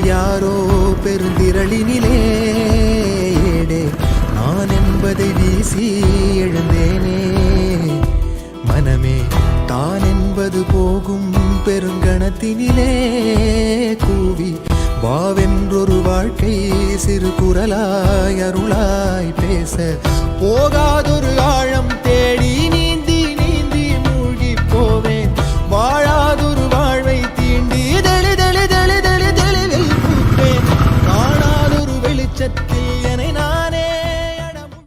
யாரோ பெருந்திரளினிலே ஏடே நான் என்பதை வீசி எழுந்தேனே. மனமே தான் என்பது போகும் பெருங்கணத்தினிலே கூவி வாவென்றொரு வாழ்க்கை சிறு குரலாய் அருளாய் பேச போகாதொரு ஆழ